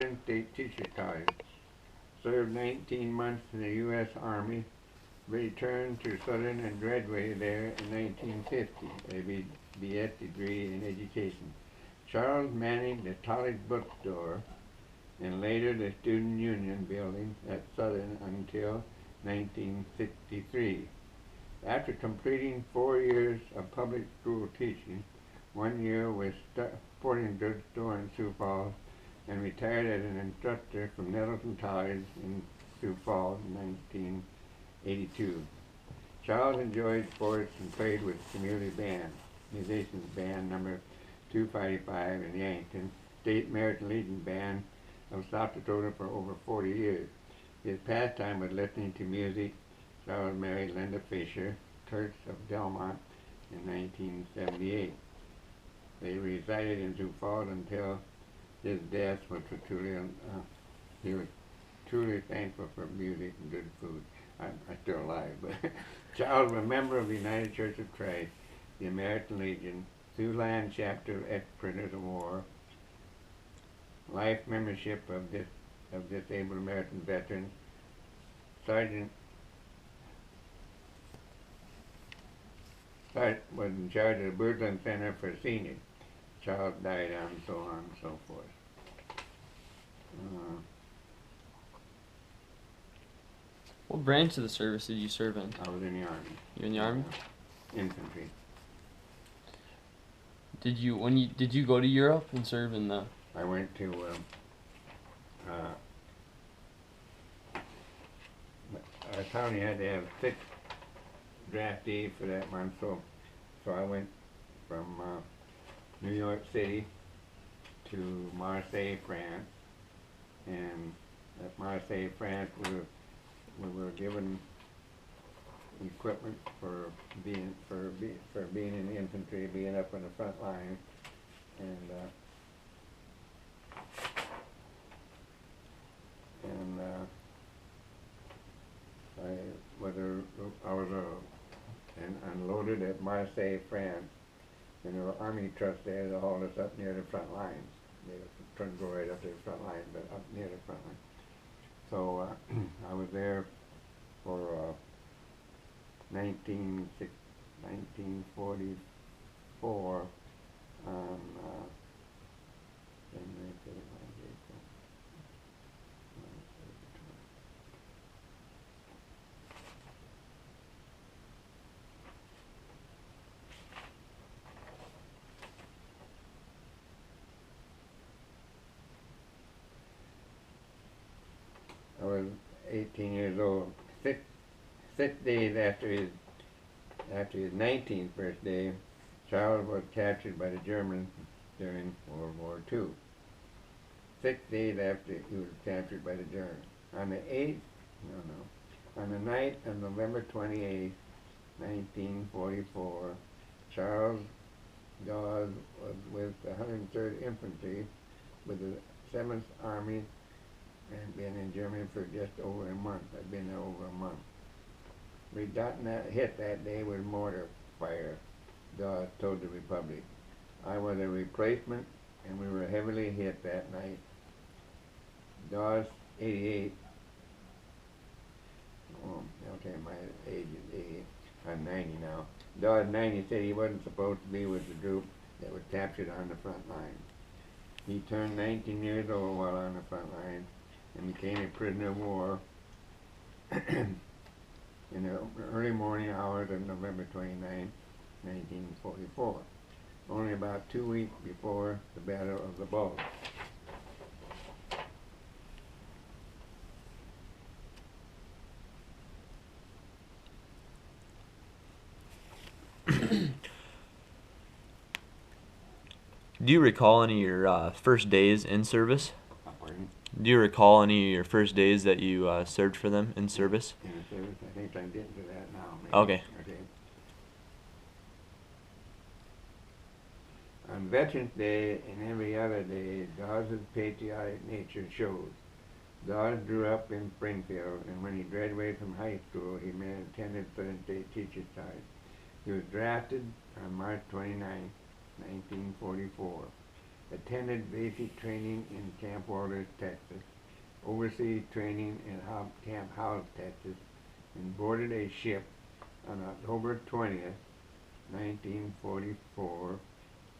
State Teacher College. Served 19 months in the U.S. Army. Returned to Southern and graduated there in 1950, a BS degree in education. Charles managed the college bookstore and later the Student Union building at Southern until 1963. After completing 4 years of public school teaching, 1 year with Sporting Goods Store in Sioux Falls, and retired as an instructor from Nettleton College in Sioux Falls in 1982. Charles enjoyed sports and played with community bands, musicians band number 255 in Yankton, State American Legion Band of South Dakota for over 40 years. His pastime was listening to music. Charles married Linda Fisher, Kurtz of Delmont, in 1978. They resided in Sioux Falls until his death, which was he was truly thankful for music and good food. I'm still alive, but Charles was a member of the United Church of Christ, the American Legion, Siouxland Chapter of Ex-Prisoners of War, life membership of disabled American veterans, Sergeant was in charge of the Birdland Center for Seniors. Charles died on, so on and so forth. What branch of the service did you serve in? I was in the Army. You in the Army? Infantry. Did you go to Europe and serve in the? I went to. I found you had to have 6 draftees for that month, so I went from New York City to Marseille, France, and at Marseille, France, we were given equipment for being in the infantry, being up on the front line, and I was unloaded at Marseille, France, and there were army trucks there that hauled us up near the front lines. They couldn't go right up to the front line, but up near the front line. So I was there for 1944 on January 31st, April. I was 18 years old. Six days after his 19th birthday, Charles was captured by the Germans during World War II. 6 days after he was captured by the Germans. On the night of November 28, 1944, Charles Dawes was with the 103rd Infantry with the 7th Army and been in Germany for just over a month. I've been there over a month. We got hit that day with mortar fire, Dawes told the Republic. I was a replacement, and we were heavily hit that night. Dawes, 88, okay, my age is 80, I'm 90 now. Dawes, 90, said he wasn't supposed to be with the group that was captured on the front line. He turned 19 years old while on the front line and became a prisoner of war in the early morning hours of November 29, 1944, only about 2 weeks before the Battle of the Bulge. Do you recall any of your first days in service? Pardon? Do you recall any of your first days that you served for them in service? In the service, I think I'm getting to that now. Maybe. Okay. On Veterans Day and every other day, Dawes' patriotic nature shows. Dawes grew up in Springfield, and when he graduated from high school, he attended Southern State Teachers College. He was drafted on March 29, 1944. attended basic training in Camp Waters, Texas, overseas training in Camp Howes, Texas, and boarded a ship on October 20th, 1944,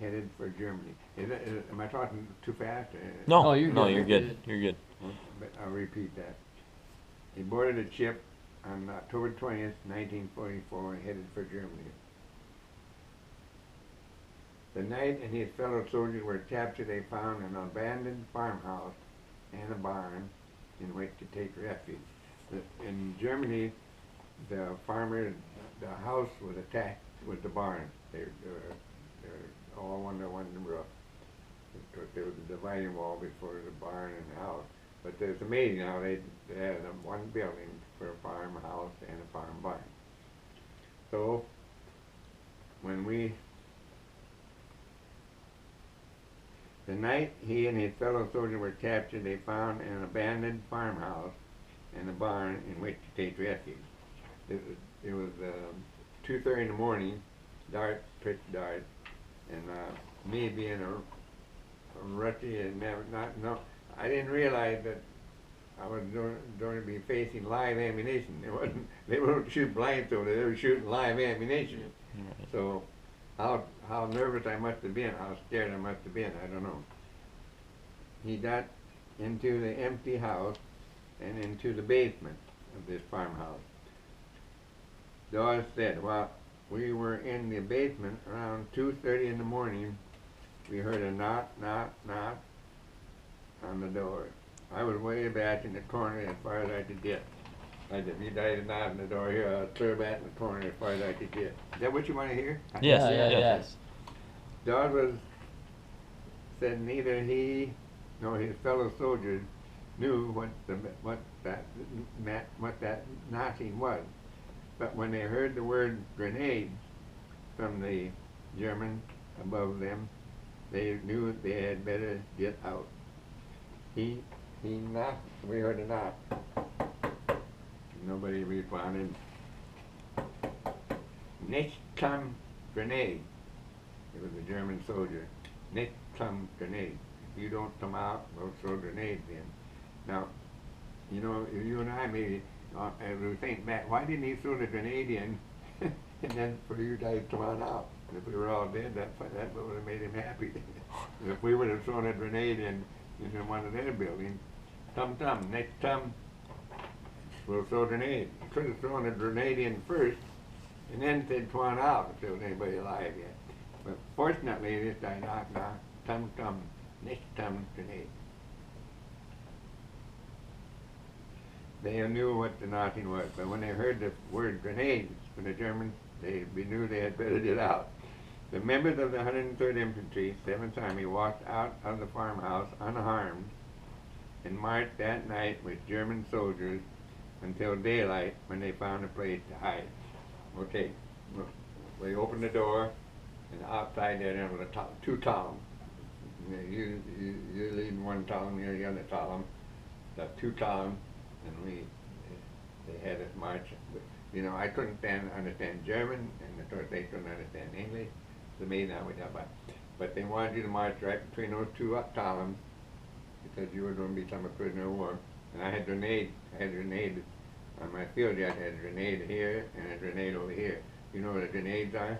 headed for Germany. Am I talking too fast? No, Oh, you're no, good. you're good. You're good. But I'll repeat that. He boarded a ship on October 20th, 1944, headed for Germany. The knight and his fellow soldiers were captured. They found an abandoned farmhouse and a barn in which to take refuge. In Germany, the house was attached with the barn. They're all under one roof. There was a dividing wall before the barn and the house. But it's amazing how they had one building for a farmhouse and a farm barn. So the night he and his fellow soldiers were captured, they found an abandoned farmhouse and a barn in which to take refuge. It was 2:30 in the morning, dark, pitch dark, and me being a rookie and I didn't realize that I was going to be facing live ammunition. They wouldn't shoot blanks over there, they were shooting live ammunition. Right. So how nervous I must have been, how scared I must have been, I don't know. He got into the empty house and into the basement of this farmhouse. Dawes said, well, we were in the basement around 2:30 in the morning. We heard a knock, knock, knock on the door. I was way back in the corner as far as I could get. I said, if you died a knock on the door here, I'll clear back in the corner as far as I could get. Is that what you want to hear? Yes, Yeah, yes. yes. Dawes said neither he nor his fellow soldiers knew what that knocking was. But when they heard the word grenade from the German above them, they knew they had better get out. He knocked, we heard a knock. Nobody responded. Next come grenade. It was a German soldier. Next come grenade. If you don't come out, we'll throw grenades in. Now, you know, you and I maybe, as we think back, why didn't he throw the grenade in and then for you guys to come on out? If we were all dead, that would have made him happy. If we would have thrown a grenade in one of their buildings, next time, we'll throw a grenade. He could have thrown a grenade in first and then said, come on out, if there was anybody alive yet. But fortunately, this guy knocked, next time, grenade. They knew what the knocking was, but when they heard the word grenade from the Germans, they knew they had better get out. The members of the 103rd Infantry, 7th Army, walked out of the farmhouse unharmed and marched that night with German soldiers until daylight, when they found a place to hide. Okay, we opened the door, and outside there was two columns. You lead one column, you're the other column. The two columns, and they had us march. You know, I couldn't understand German, and of course they couldn't understand English. It's amazing how we got by. But they wanted you to march right between those two columns because you were going to become a prisoner of war. And I had a grenade on my field. I had a grenade here and a grenade over here. You know what the grenades are?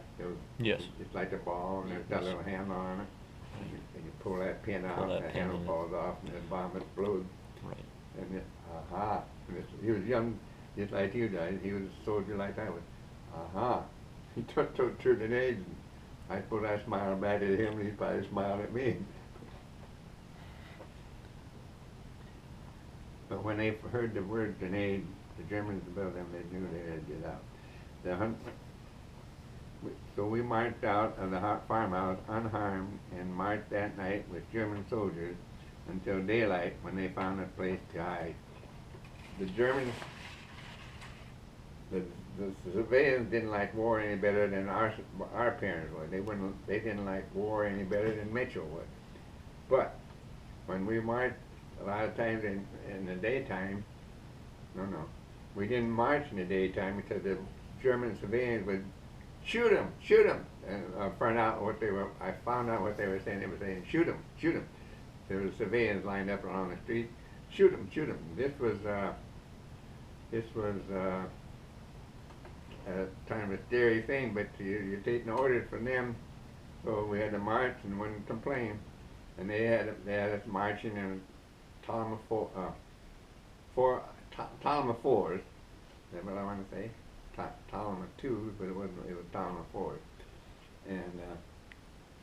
Yes. It's like a ball, and there's got a little handle on it. And you pull that pin out, the handle falls off, and the bomb explodes. Right. And he was young, just like you guys. He was a soldier like I was. He took two grenades, and I suppose I smiled back at him, and he probably smiled at me. But when they heard the word grenade, the Germans above them, they knew they had to get out. So we marched out of the farmhouse unharmed and marched that night with German soldiers until daylight, when they found a place to hide. The Germans, the civilians didn't like war any better than our parents would. They didn't like war any better than Mitchell would. But when we marched, a lot of times in the daytime, we didn't march in the daytime because the German civilians would shoot him, shoot him. And I found out what they were saying. They were saying, shoot him, shoot him. There were civilians lined up along the street. Shoot him, shoot him. This was kind of a scary thing, but you take no orders from them. So we had to march and wouldn't complain. And they had us marching in column of fours. That's what I want to say. Column of twos, but it wasn't. It was column of fours. And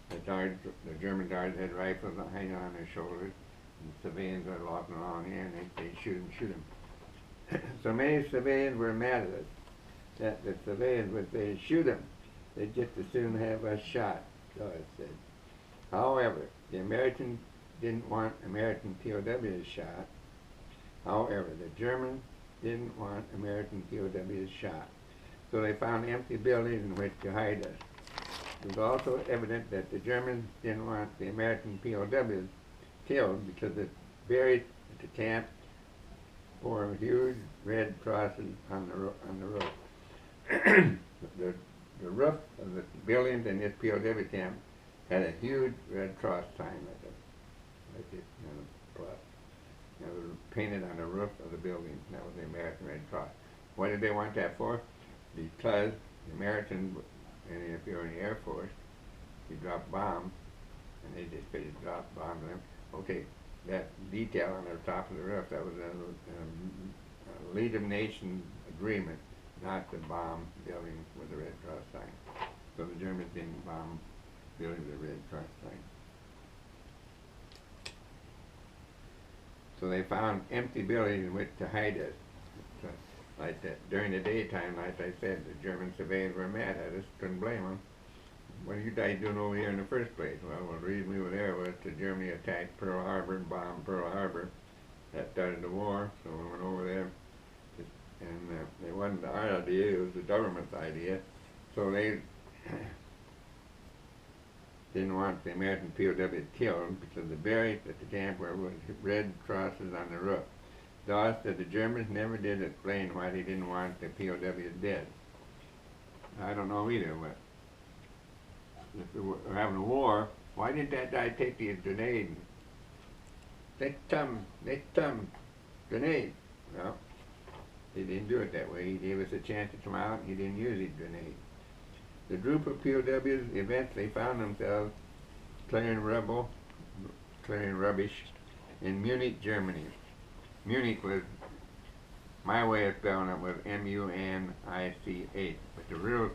the German guards had rifles hanging on their shoulders. And the civilians were walking along here, and they'd shoot him, shoot him. So many civilians were mad at us that the civilians would say, shoot him. They'd just as soon have us shot, Dawes said. However, the Americans didn't want American POWs shot. However, the Germans didn't want American POWs shot. So they found empty buildings in which to hide us. It was also evident that the Germans didn't want the American POWs killed because it's buried at the camp or huge red crosses on the roof. The roof of the buildings in this POW camp had a huge red cross sign like this, plus. It was painted on the roof of the building. That was the American Red Cross. What did they want that for? Because the Americans, and if you're in the Air Force, you drop bombs, and they just figured drop bombs on them. Okay, that detail on the top of the roof, that was a League of Nations agreement not to bomb buildings with the Red Cross sign. So the Germans didn't bomb buildings with the Red Cross sign. So they found empty buildings in which to hide us. So, like that. During the daytime, like I said, the German civilians were mad at us. Couldn't blame them. What are you guys doing over here in the first place? Well, the reason we were there was that Germany attacked Pearl Harbor and bombed Pearl Harbor. That started the war, so we went over there. And it wasn't our idea, it was the government's idea. So they didn't want the American POWs killed because the barracks at the camp were with red crosses on the roof. Dawes said the Germans never did explain why they didn't want the POWs dead. I don't know either, but if we were having a war, why didn't that guy take the grenade? Next time, grenade. Well, he didn't do it that way. He gave us a chance to come out, and he didn't use his grenade. The group of POWs eventually found themselves clearing rubbish in Munich, Germany. Munich was, my way of spelling it was M-U-N-I-C-H, but the real